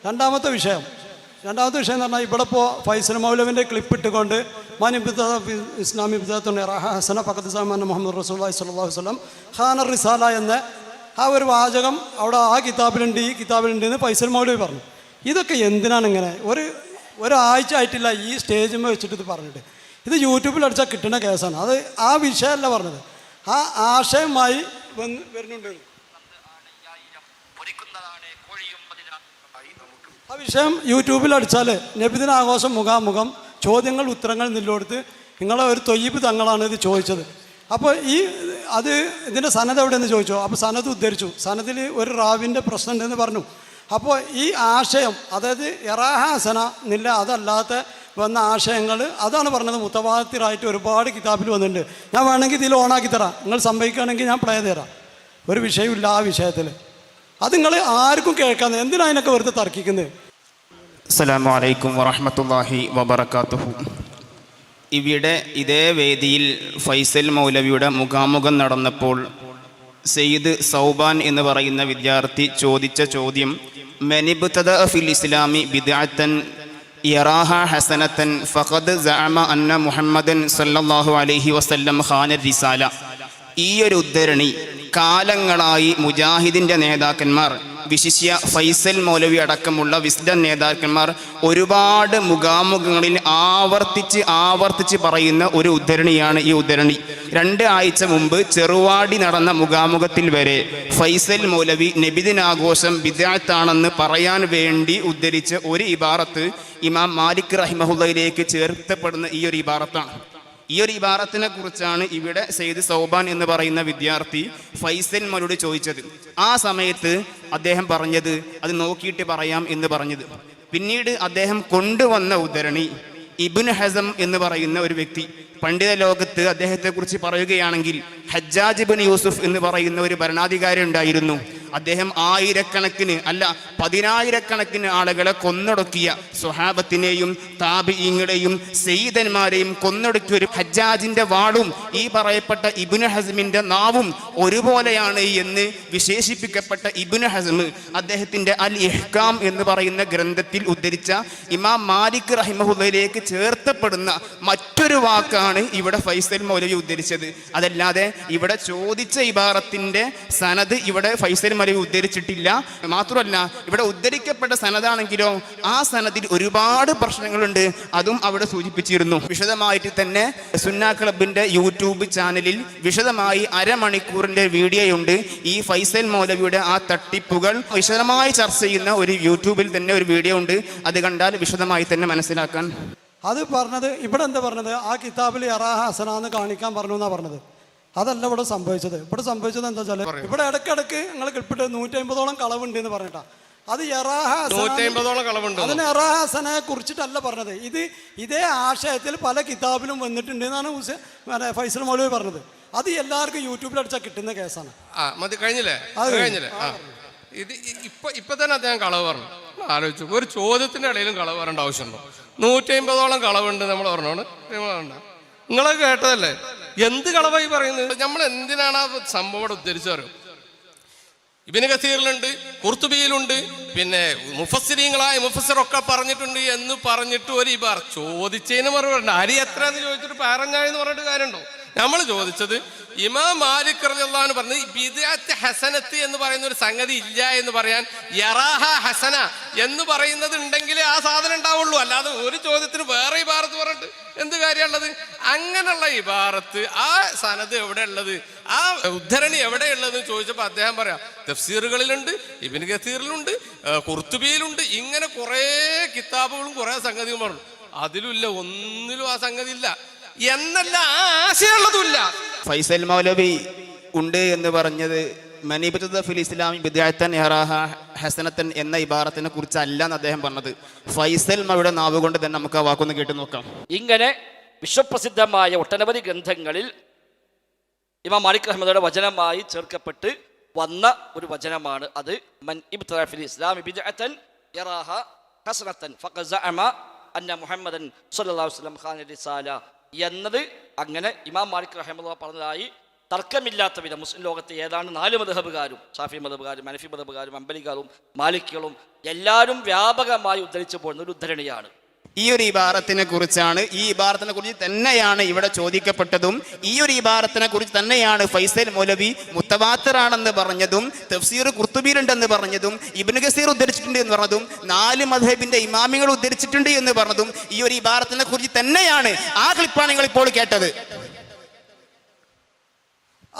രണ്ടാമത്തെ വിഷയം എന്ന് പറഞ്ഞാൽ ഇവിടെ ഇപ്പോൾ ഫൈസൽ മൗലവിൻ്റെ ക്ലിപ്പ് ഇട്ടുകൊണ്ട് ഇസ്ലാമി ഹസന ഫഖദ് മുഹമ്മദ് റസൂലുള്ളാഹി സ്വല്ലല്ലാഹു അലൈഹി വസല്ലം ഖാന റിസാല എന്ന ആ ഒരു വാചകം അവിടെ ആ കിതാബിലുണ്ട് ഈ കിതാബിലുണ്ട് എന്ന് ഫൈസൽ മൗലവി പറഞ്ഞു. ഇതൊക്കെ എന്തിനാണ് ഇങ്ങനെ? ഒരാഴ്ച ആയിട്ടില്ല ഈ സ്റ്റേജിൽ വെച്ചിട്ട് ഇത് പറഞ്ഞിട്ട്. ഇത് യൂട്യൂബിൽ അടിച്ചാൽ കിട്ടുന്ന കേസാണ്. അത് ആ വിഷയമല്ല പറഞ്ഞത്, ആ ആശയമായി വരുന്നുണ്ട്. ആ വിഷയം യൂട്യൂബിൽ അടിച്ചാൽ നബിദിന ആഘോഷം മുഖാമുഖം ചോദ്യങ്ങൾ ഉത്തരങ്ങൾ നിലകൊടുത്ത് നിങ്ങളെ ഒരു തൊയ്യബ് തങ്ങളാണ് ഇത് ചോദിച്ചത്. അപ്പോൾ ഇതിൻ്റെ സനത് എവിടെയെന്ന് ചോദിച്ചു. അപ്പോൾ സനത് ഉദ്ധരിച്ചു. സനദിൽ ഒരു റാവിൻ്റെ പ്രശ്നം ഉണ്ടെന്ന് പറഞ്ഞു. അപ്പോൾ ഈ ആശയം, അതായത് യറാഹ ഹസന എന്നില്ല അതല്ലാത്ത വന്ന ആശയങ്ങൾ അതാണ് പറഞ്ഞത്. മുത്തവാത്തിറായിട്ട് ഒരുപാട് കിതാബിൽ വന്നിട്ടുണ്ട്. ഞാൻ വേണമെങ്കിൽ ഇതിൽ ഓണാക്കി തരാം, നിങ്ങൾ സംഭവിക്കുകയാണെങ്കിൽ ഞാൻ പ്ലേ തരാം. ഒരു വിഷയമില്ല ആ വിഷയത്തിൽ. അത് നിങ്ങൾ ആർക്കും കേൾക്കാതെ എന്തിനാ അതിനൊക്കെ വെറുതെ തർക്കിക്കുന്നത്? അസ്സലാമു അലൈക്കും വറഹ്മത്തുള്ളാഹി വബറകാതുഹു. ഇവിടെ ഇതേ വേദിയിൽ ഫൈസൽ മൗലവിയുടെ മുഖാമുഖം നടന്നപ്പോൾ സയ്യിദ് സൗബാൻ എന്ന് പറയുന്ന വിദ്യാർത്ഥി ചോദിച്ച ചോദ്യം, മനിബ്തദ ഫിൽ ഇസ്ലാമി ബിദ്അത്തൻ യറാഹ ഹസനത്തൻ ഫഖദ് സഅമ അന്ന മുഹമ്മദൻ സല്ലല്ലാഹു അലൈഹി വസല്ലം ഖാന റിസാല. ഈ ഒരു ഉദ്ധരണി കാലങ്ങളായി മുജാഹിദിൻ്റെ നേതാക്കന്മാർ, വിശിഷ്യ ഫൈസൽ മൗലവി അടക്കമുള്ള വിസ്ഡം നേതാക്കന്മാർ ഒരുപാട് മുഖാമുഖങ്ങളിൽ ആവർത്തിച്ച് പറയുന്ന ഒരു ഉദ്ധരണിയാണ് ഈ ഉദ്ധരണി. 2 ആഴ്ച മുമ്പ് ചെറുവാടി നടന്ന മുഖാമുഖത്തിൽ വരെ ഫൈസൽ മൗലവി നബിദിനാഘോഷം ബിദ്അത്താണെന്ന് പറയാൻ വേണ്ടി ഉദ്ധരിച്ച ഒരു ഇബാറത്ത് ഇമാം മാലിക് റഹിമഹുള്ളയിലേക്ക് ചേർത്തപ്പെടുന്ന ഈ ഒരു ഇബാറത്താണ്. ഈ ഒരു ഇബാറത്തിനെ കുറിച്ചാണ് ഇവിടെ സയ്യിദ് സൗബാൻ എന്ന് പറയുന്ന വിദ്യാർത്ഥി ഫൈസൽ മൗലവിയോട് ചോദിച്ചത്. ആ സമയത്ത് അദ്ദേഹം പറഞ്ഞത് അത് നോക്കിയിട്ട് പറയാം എന്ന് പറഞ്ഞത്. പിന്നീട് അദ്ദേഹം കൊണ്ടുവന്ന ഉദ്ധരണി ഇബ്നു ഹസം എന്ന് പറയുന്ന ഒരു വ്യക്തി, പണ്ഡിത ലോകത്ത് അദ്ദേഹത്തെക്കുറിച്ച് പറയുകയാണെങ്കിൽ ഹജ്ജാജ് ഇബ്നു യൂസുഫ് എന്ന് പറയുന്ന ഒരു ഭരണാധികാരി ഉണ്ടായിരുന്നു. അദ്ദേഹം ആയിരക്കണക്കിന് അല്ല 10,000-കണക്കിന് ആളുകളെ കൊന്നൊടുക്കിയ സ്വഹാബത്തിനെയും താബിഈങ്ങളെയും സയ്യിദന്മാരെയും കൊന്നൊടുക്കിയ ഒരു ഹജ്ജാജിന്റെ വാളും ഈ പറയപ്പെട്ട ഇബ്നു ഹസ്മിന്റെ നാവും ഒരുപോലെയാണ് എന്ന് വിശേഷിപ്പിക്കപ്പെട്ട ഇബ്നു ഹസ്ം അദ്ദേഹത്തിന്റെ അൽ ഇഹ്കാം എന്ന് പറയുന്ന ഗ്രന്ഥത്തിൽ ഉദ്ധരിച്ച ഇമാം മാലിക് റഹിമഹുള്ളയിലേക്ക് ചേർത്തപ്പെടുന്ന മറ്റൊരു വാക്കാണ് ഇവിടെ ഫൈസൽ മൗലവി ഉദ്ധരിച്ചത്. അതല്ലാതെ ഇവിടെ ചോദിച്ച ഇബാറത്തിന്റെ സനദ് ഇവിടെ ഫൈസൽ മൗലവി ഉദ്ധരിച്ചിട്ടില്ല. മാത്രമല്ല ഇവിടെ ഉദ്ധരിക്കപ്പെട്ട സനദാണെങ്കിലോ ആ സനദിൽ ഒരുപാട് പ്രശ്നങ്ങളുണ്ട്, അതും അവിടെ സൂചിപ്പിച്ചിരുന്നു. വിശദമായിട്ട് തന്നെ സുന്ന ക്ലബിന്റെ യൂട്യൂബ് ചാനലിൽ വിശദമായി അരമണിക്കൂറിന്റെ വീഡിയോയുണ്ട്. ഈ ഫൈസൽ മൗലവിയുടെ ആ തട്ടിപ്പുകൾ വിശദമായി ചർച്ച ചെയ്യുന്ന ഒരു യൂട്യൂബിൽ തന്നെ ഒരു വീഡിയോ ഉണ്ട്. അത് കണ്ടാൽ വിശദമായി തന്നെ മനസ്സിലാക്കാൻ. അത് പറഞ്ഞത് ഇവിടെ എന്താ പറഞ്ഞത്, ആ കിതാബിൽ യറാഹ ഹസന എന്ന് കാണിക്കാൻ പറഞ്ഞു എന്നാ പറഞ്ഞത്. അതല്ല ഇവിടെ സംഭവിച്ചത്. ഇവിടെ സംഭവിച്ചത് എന്താ വെച്ചാൽ ഇവിടെ ഇടയ്ക്കിടയ്ക്ക് നിങ്ങൾ കിട്ടിട്ട് 150ഓളം കളവുണ്ട് എന്ന് പറഞ്ഞിട്ടാ. അത് യറാഹ അതിന് യറാഹ ഹസനയെ കുറിച്ചിട്ടല്ല പറഞ്ഞത്. ഇതേ ആശയത്തിൽ പല കിതാബിലും വന്നിട്ടുണ്ട് എന്നാണ് ഫൈസൽ മൗലവി പറഞ്ഞത്. അത് എല്ലാവർക്കും യൂട്യൂബിൽ അടിച്ചാൽ കിട്ടുന്ന കേസാണ്. കഴിഞ്ഞില്ലേ ഇത് ഇപ്പൊ തന്നെ അദ്ദേഹം കളവ് പറഞ്ഞു. ആലോചിച്ചു, ഒരു ചോദ്യത്തിന്റെ ഇടയിലും കളവ് പറയേണ്ട ആവശ്യമുണ്ടോ? 150ഓളം കളവുണ്ട് നമ്മൾ പറഞ്ഞോണ്ട് നിങ്ങളൊക്കെ കേട്ടതല്ലേ? എന്ത് കളവായി പറയുന്നത്? നമ്മൾ എന്തിനാണ് ആ സംഭവം ഉദ്ധരിച്ചറിയോ? ഇബ്നു കസീറിലുണ്ട്, ഖുർത്തുബിയിലുണ്ട്, പിന്നെ മുഫസ്സിരീങ്ങളായ മുഫസ്സിറൊക്കെ പറഞ്ഞിട്ടുണ്ട് എന്ന് പറഞ്ഞിട്ട് ഒരു ഇബാർ ചോദിച്ചതിന് മറുപടി അരി എത്രയെന്ന് ചോദിച്ചിട്ട് പറഞ്ഞായെന്ന് പറഞ്ഞിട്ട് കാര്യമുണ്ടോ? നമ്മൾ ചോദിച്ചത് ഇമാം മാലിക് റളിയല്ലാഹു അൻഹു പറഞ്ഞത് ബിദ്അത്ത് ഹസനത്ത് എന്ന് പറയുന്ന ഒരു സംഗതി ഇല്ല എന്ന് പറയാൻ യറാഹ ഹസന എന്ന് പറയുന്നത് ഉണ്ടെങ്കിലേ ആ സാധനം ഉണ്ടാവുള്ളൂ. അല്ലാതെ ഒരു ചോദ്യത്തിന് വേറെ ഇബാറത്ത് പറഞ്ഞിട്ട് എന്ത് കാര്യമുള്ളത്? അങ്ങനെയുള്ള ഇബാറത്ത് ആ സനത് എവിടെ ഉള്ളത്, ആ ഉദ്ധരണി എവിടെയുള്ളതെന്ന് ചോദിച്ചപ്പോൾ അദ്ദേഹം പറയാം തഫ്സീറുകളിലുണ്ട്, ഇബ്നു കസീറിലുണ്ട്, ഖുർത്തുബിയിലുണ്ട്, ഇങ്ങനെ കുറേ കിതാബുകളും കുറേ സംഗതികളും പറഞ്ഞു. അതിലുമില്ല, ഒന്നിലും ആ സംഗതി ഇല്ല എന്നല്ല, ആ ആശയമുള്ളതുമില്ല. ഫൈസൽ മൗലവി ഉണ്ട് എന്ന് പറഞ്ഞത് മനിബ്തദ ഫിൽ ഇസ്ലാമി ബിദ്അത്തൻ യറാഹ ഹസനത്തൻ എന്ന ഇബാറത്തിനെ കുറിച്ചല്ല എന്ന് അദ്ദേഹം പറഞ്ഞത്. ഫൈസൽ മൗലവിയുടെ നാവ് കൊണ്ട് തന്നെ നമുക്ക് ആ വാക്കൊന്ന് കേട്ടു നോക്കാം. ഇങ്ങനെ വിശ്വപ്രസിദ്ധമായ ഒട്ടനവധി ഗ്രന്ഥങ്ങളിൽ ഇമാം മാലിക് റഹ്മത്തുള്ളാഹിയുടെ വചനമായി ചേർക്കപ്പെട്ട് വന്ന ഒരു വചനമാണ് അത്. മൻ ഇബ്തദഅ ഫിൽ ഇസ്ലാമി ബിദ്അത്തൻ യറാഹ ഹസനത്തൻ ഫഖദ് സഅമ അന്ന മുഹമ്മദൻ സ്വല്ലല്ലാഹു അലൈഹി വസല്ലം ഖാന റിസാല എന്നത് അങ്ങനെ ഇമാം മാലിക് റഹിമഹുല്ലാഹ് പറഞ്ഞതായി തർക്കമില്ലാത്ത വിധം മുസ്ലിം ലോകത്തെ ഏതാണ്ട് 4 മദ്ഹബുകാരും, ഷാഫി മദ്ഹബുകാരും, ഹനഫി മദ്ഹബുകാരും, ഹംബലികളും, മാലിക്കുകളും എല്ലാവരും വ്യാപകമായി ഉദ്ധരിച്ചു പോകുന്ന ഒരു ഉദ്ധരണിയാണ്. ഈ ഒരു ഇബാറത്തിനെ കുറിച്ചാണ്, ഈ ഇബാറത്തിനെ കുറിച്ച് തന്നെയാണ് ഇവിടെ ചോദിക്കപ്പെട്ടതും, ഈ ഒരു ഇബാറത്തിനെ കുറിച്ച് തന്നെയാണ് ഫൈസൽ മൗലവി മുത്തവാത്തിറാണെന്ന് പറഞ്ഞതും, തഫ്സീർ ഖുർത്തുബിയിലുണ്ടെന്ന് പറഞ്ഞതും, ഇബ്നു കസീർ ഉദ്ധരിച്ചിട്ടുണ്ട് എന്ന് പറഞ്ഞതും, 4 മദ്ഹബിന്റെ ഇമാമികൾ ഉദ്ധരിച്ചിട്ടുണ്ട് എന്ന് പറഞ്ഞതും ഈ ഒരു ഇബാറത്തിനെ കുറിച്ച് തന്നെയാണ്. ആ ക്ലിപ്പാണ് നിങ്ങൾ ഇപ്പോൾ കേട്ടത്.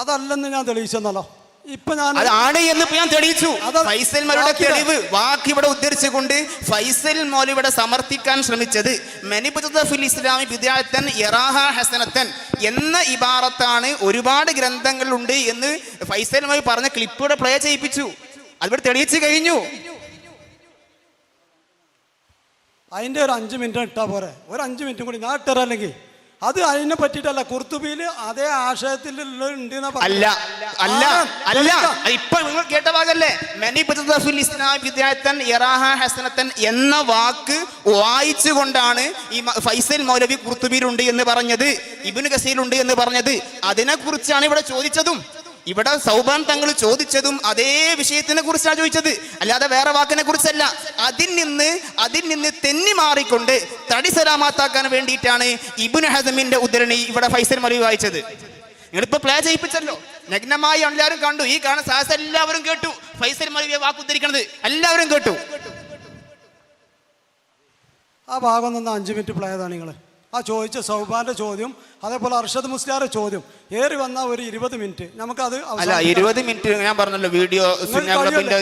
അതല്ലെന്ന് ഞാൻ തെളിയിച്ചെന്നല്ലോ. ഇപ്പൊ ഞാൻ അതാണ് എന്ന് ഞാൻ തെളിയിച്ചു. ഫൈസൽ മൗലവിയുടെ തെളിവ് വാക്ക് ഇവിടെ ഉദ്ധരിച്ചുകൊണ്ട് ഫൈസൽ മൗലവിയുടെ സമർത്ഥിക്കാൻ ശ്രമിച്ചത് മനിബുദഫിൽ ഇസ്ലാമി ബിദ്അത്തൻ യറാഹ ഹസനത്തൻ എന്ന ഇബാറത്താണ്. ഒരുപാട് ഗ്രന്ഥങ്ങളുണ്ട് എന്ന് ഫൈസൽ മൗലവി പറഞ്ഞ ക്ലിപ്പിലൂടെ പ്ലേ ചെയ്യിപ്പിച്ചു. അതിവിടെ തെളിയിച്ചു കഴിഞ്ഞു. അതിന്റെ ഒരു 5 മിനിറ്റ് ഇട്ടാ പോരെ? ഒരു 5 മിനിറ്റും കൂടി ഞാൻ ഇട്ടറല്ലെങ്കിൽ അത് അതിനെ പറ്റിയിട്ടല്ല. ഖുർത്തുബിയിൽ അതേ ആശയത്തിൽ അല്ല അല്ല അല്ല, ഇപ്പൊ നിങ്ങൾ കേട്ട ഭാഗല്ലേ എന്ന വാക്ക് വായിച്ചുകൊണ്ടാണ് ഈ ഫൈസൽ മൗലവി ഖുർത്തുബിയിലുണ്ട് എന്ന് പറഞ്ഞത്, ഇബ്നു കസീറിലുണ്ട് എന്ന് പറഞ്ഞത്. അതിനെ കുറിച്ചാണ് ഇവിടെ ചോദിച്ചതും. ഇവിടെ സൗബാൻ തങ്ങൾ ചോദിച്ചതും അതേ വിഷയത്തിനെ കുറിച്ചാണ് ചോദിച്ചത്, അല്ലാതെ വേറെ വാക്കിനെ കുറിച്ചല്ല. അതിൽ നിന്ന് തെന്നി മാറിക്കൊണ്ട് തടി സലാമത്താക്കാൻ വേണ്ടിയിട്ടാണ് ഇബ്നു ഹസമിന്റെ ഉദ്ധരണി ഇവിടെ ഫൈസൽ മൗലവി വായിച്ചത്. നിങ്ങളിപ്പോ പ്ലേ ചെയ്യിപ്പിച്ചല്ലോ, നഗ്നമായി എല്ലാവരും കണ്ടു. ഈ കാണുന്ന സാഹസ് എല്ലാവരും കേട്ടു. ഫൈസൽ മൗലവിയെ വാക്ക് ഉദ്ധരിക്കണത് എല്ലാവരും കേട്ടു. ആ ഭാഗം നിന്ന് 5 മിനിറ്റ് പ്ലേ ചെയ്താണ് നിങ്ങൾ. ആ ചോദിച്ച സൗബാന്റെ ചോദ്യം, അതേപോലെ അർഷദ് മുസ്ലിയാരുടെ ചോദ്യം ഏറി വന്ന ഒരു 20 മിനിറ്റ് നമുക്കത് അല്ല 20 മിനിറ്റ് ഞാൻ പറഞ്ഞല്ലോ. വീഡിയോ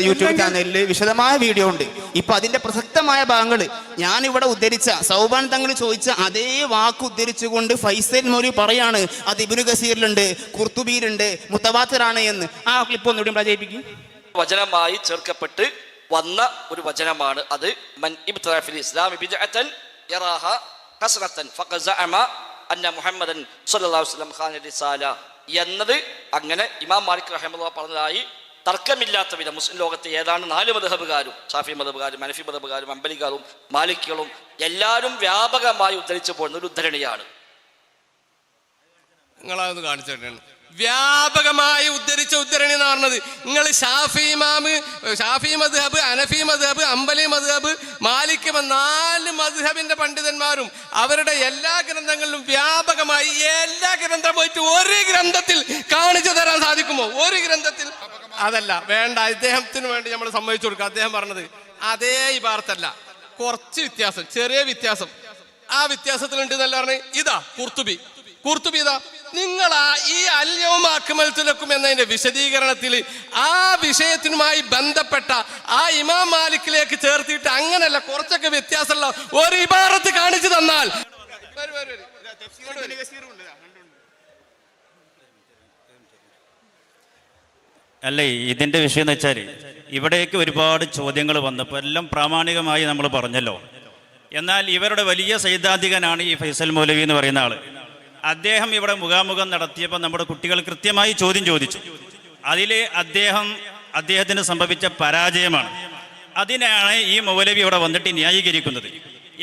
യൂട്യൂബ് ചാനലിൽ വിശദമായ വീഡിയോ ഉണ്ട്. ഇപ്പൊ അതിന്റെ പ്രസക്തമായ ഭാഗങ്ങൾ ഞാൻ ഇവിടെ ഉദ്ധരിച്ച സൗബാൻ തങ്ങൾ ചോദിച്ച അതേ വാക്ക് ഉദ്ധരിച്ചുകൊണ്ട് ഫൈസൽ മൗലവി പറയാണ് അത് ഇബ്നു കസീറിലുണ്ട്, ഖുർത്തുബിയിലുണ്ട്, മുത്തവാത്തിറാണ് എന്ന്. ആ ക്ലിപ്പ് ഒന്നുകൂടി പ്രചരിപ്പിക്കും. വചനമായി ചേർക്കപ്പെട്ട് വന്ന ഒരു വചനമാണ് അത്. മൻ ഇബ്തദഅ ഫിൽ ഇസ്ലാമി ബിദ്അത്തൻ യറാഹ ഹസനത്തൻ ഫഖദ് സഅമ അന്ന മുഹമ്മദൻ സ്വല്ലല്ലാഹു അലൈഹി വസല്ലം ഖാന റിസാല എന്നത് അങ്ങനെ ഇമാം മാലിക് റഹിമഹുല്ലാഹ് പറഞ്ഞതായി തർക്കമില്ലാത്ത വിധം മുസ്ലിം ലോകത്തെ ഏതാണ്ട് 4 മദ്ഹബുകാരും, ഷാഫി മദ്ഹബുകാരും, ഹനഫി മദ്ഹബുകാരും, ഹംബലികളും, മാലിക്കുകളും എല്ലാവരും വ്യാപകമായി ഉദ്ധരിച്ചു പോകുന്ന ഒരു ഉദ്ധരണിയാണ്. നിങ്ങളതൊന്ന് കാണിച്ചിട്ടാണ് വ്യാപകമായി ഉദ്ധരിച്ച ഉദ്ധരണി എന്ന് പറഞ്ഞത്. നിങ്ങൾ ഷാഫി മദ്ഹബ്, ഹനഫി മദ്ഹബ്, ഹംബലി മദ്ഹബ്, മാലിക് 4 മദ്ഹബിന്റെ പണ്ഡിതന്മാരും അവരുടെ എല്ലാ ഗ്രന്ഥങ്ങളിലും വ്യാപകമായി എല്ലാ ഗ്രന്ഥം പോയിട്ട് ഒരു ഗ്രന്ഥത്തിൽ കാണിച്ചു തരാൻ സാധിക്കുമോ? ഒരു ഗ്രന്ഥത്തിൽ അതല്ല വേണ്ട, ഇദ്ദേഹത്തിന് വേണ്ടി നമ്മൾ സമ്മതിച്ചു കൊടുക്കുക. അദ്ദേഹം പറഞ്ഞത് അതേ ഇബാറത്തല്ല, കുറച്ച് വ്യത്യാസം, ചെറിയ വ്യത്യാസം. ആ വ്യത്യാസത്തിലുണ്ട് എന്നല്ല പറഞ്ഞ്. ഇതാ ഖുർത്തുബി ഇതാ നിങ്ങൾ ഈ അൽയൗമ അക്മൽതു ലക്കും എന്നതിന്റെ വിശദീകരണത്തിൽ ആ വിഷയത്തിനുമായി ബന്ധപ്പെട്ട ആ ഇമാം മാലിക്കിലേക്ക് ചേർത്തിട്ട് അങ്ങനല്ല കുറച്ചൊക്കെ വ്യത്യാസമുള്ള ഒരു ഇബാറത്ത് കാണിച്ചു തന്നാൽ അല്ലേ ഇതിൻ്റെ വിഷയം എന്ന് വെച്ചാൽ ഇവിടേക്ക് ഒരുപാട് ചോദ്യങ്ങൾ വന്നപ്പോൾ എല്ലാം പ്രാമാണികമായി നമ്മൾ പറഞ്ഞല്ലോ. എന്നാൽ ഇവരുടെ വലിയ സൈദ്ധാന്തികനാണ് ഈ ഫൈസൽ മൗലവി എന്ന് പറയുന്ന ആൾ. അദ്ദേഹം ഇവിടെ മുഖാമുഖം നടത്തിയപ്പോൾ നമ്മുടെ കുട്ടികൾ കൃത്യമായി ചോദ്യം ചോദിച്ചു. അതിൽ അദ്ദേഹത്തിന് സംഭവിച്ച പരാജയമാണ്. അതിനാണ് ഈ മൗലവി ഇവിടെ വന്നിട്ട് ന്യായീകരിക്കുന്നത്.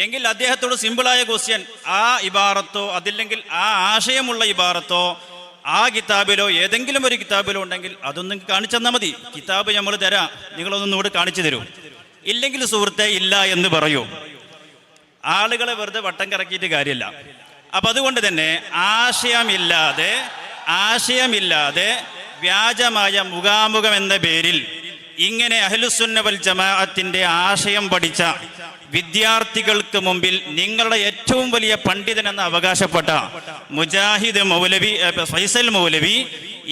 എങ്കിൽ അദ്ദേഹത്തോട് സിമ്പിളായ ക്വസ്റ്റ്യൻ, ആ ഇബാറത്തോ അതില്ലെങ്കിൽ ആ ആശയമുള്ള ഇബാറത്തോ ആ കിതാബിലോ ഏതെങ്കിലും ഒരു കിതാബിലോ ഉണ്ടെങ്കിൽ അതൊന്നും കാണിച്ചു തന്നാൽ മതി. കിതാബ് നമ്മൾ തരാം, നിങ്ങളൊന്നും ഇവിടെ കാണിച്ചു തരൂ. ഇല്ലെങ്കിൽ സുഹൃത്തെ ഇല്ല എന്ന് പറയൂ. ആളുകളെ വെറുതെ വട്ടം കറക്കിയിട്ട് കാര്യമില്ല. അപ്പം അതുകൊണ്ട് തന്നെ ആശയമില്ലാതെ വ്യാജമായ മുഖാമുഖം എന്ന പേരിൽ ഇങ്ങനെ അഹ്ലുസുന്ന വൽ ജമാഅത്തിന്റെ ആശയം പഠിച്ച വിദ്യാർത്ഥികൾക്ക് മുമ്പിൽ നിങ്ങളുടെ ഏറ്റവും വലിയ പണ്ഡിതനെന്ന് അവകാശപ്പെട്ട മുജാഹിദ് മൗലവി ഫൈസൽ മൗലവി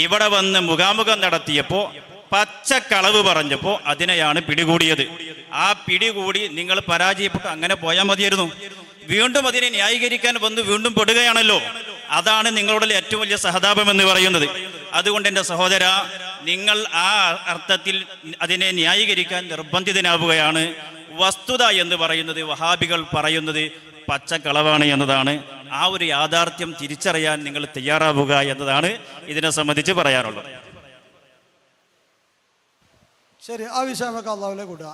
ഇവിടെ വന്ന് മുഖാമുഖം നടത്തിയപ്പോൾ പച്ചക്കളവ് പറഞ്ഞപ്പോൾ അതിനെയാണ് പിടികൂടിയത്. ആ പിടികൂടി നിങ്ങൾ പരാജയപ്പെട്ടു അങ്ങനെ പോയാൽ മതിയായിരുന്നു. വീണ്ടും അതിനെ ന്യായീകരിക്കാൻ വന്ന് വീണ്ടും പെടുകയാണല്ലോ. അതാണ് നിങ്ങളുടെ ഏറ്റവും വലിയ സഹതാപം എന്ന് പറയുന്നത്. അതുകൊണ്ട് എൻ്റെ സഹോദര, നിങ്ങൾ ആ അർത്ഥത്തിൽ അതിനെ ന്യായീകരിക്കാൻ നിർബന്ധിതനാവുകയാണ്. വസ്തുത എന്ന് പറയുന്നത് വഹാബികൾ പറയുന്നത് പച്ചക്കളവാണ് എന്നതാണ്. ആ ഒരു യാഥാർത്ഥ്യം തിരിച്ചറിയാൻ നിങ്ങൾ തയ്യാറാവുക എന്നതാണ് ഇതിനെ സംബന്ധിച്ച് പറയാനുള്ളത്. ശരി, ആ വിഷയം നമുക്ക് അള്ളാഹുവിലേക്ക് കൂട്ടുക.